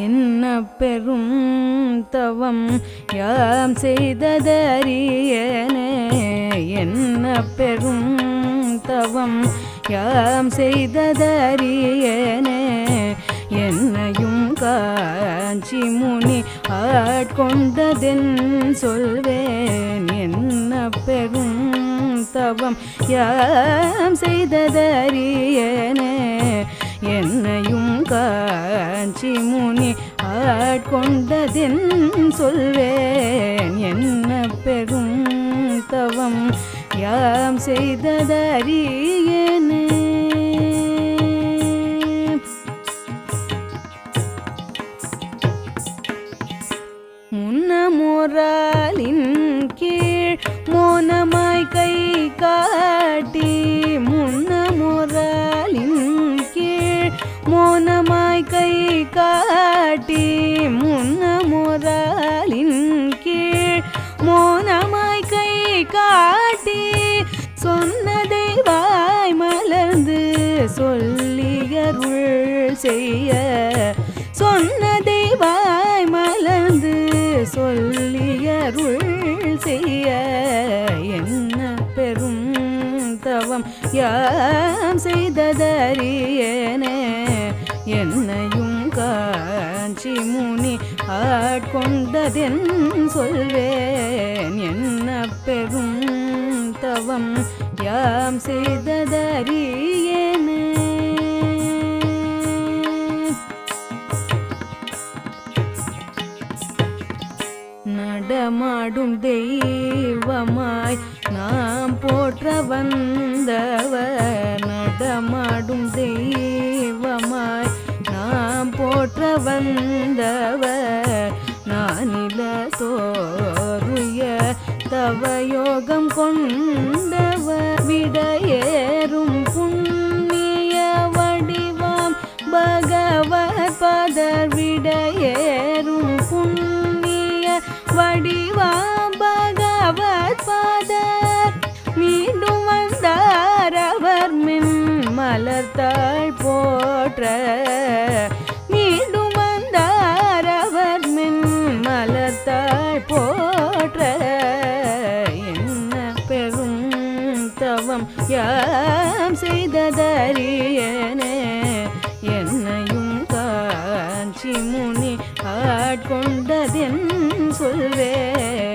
என்ன பெரும் தவம் யாம் செய்ததறியேனே. என்ன பெரும் தவம் யாம் செய்ததறியேனே. என்னையும் காஞ்சி முனி ஆட்கொண்டதென் சொல்வேன். என்ன பெரும் தவம் யாம் செய்ததறியேனே. என்னையும் காஞ்சி முனி ஆட்கொண்டதென் சொல்வேன். என்ன பெரும் தவம் யாம் செய்ததறியேனே. முன்னமுறாலின் கீழ் மோனமாய் கை காட்டி. முன்னமுறாலின் கீழ் மோனமாய் கை காட்டி. முன்னமுறாலின் கீழ் மோனமாய் கை காட்டி. சொன்னதை வாய் மலர்ந்து சொல்லியருள் செய்ய. சொன்னதை வாய் மலர்ந்து சொல்லியருள் செய்ய. என்ன பெரும் தவம் யாம் செய்ததறியேனே. என்னையும் காஞ்சி முனி ஆட்கொண்டதென் சொல்வேன். என்ன பெரும் தவம் யாம் செய்ததறியேனே. நடமாடும் தெய்வமாய் நாம் போற்ற வந்தவர். நடமாடும் தெய்வமாய் நாம் போற்ற வந்தவர். நானில தோருய தவயோகம் கொண்டவர். விடையேறும் புண்ணிய வடிவாம் பகவத் பதர். விடையேறும் புண்ணிய வடிவாம் பகவத் பதர். மீண்டும் வந்தார் அவர் மின் மலர்த்தாள் போற்ற. மீண்டும் வந்தார் அவர் மின் மலர்த்தாள் போற்ற. என்ன பெரும் தவம் யாம் செய்ததறியேனே. என்னையும் காஞ்சி முனி ஆட்கொண்டதென் சொல்வே.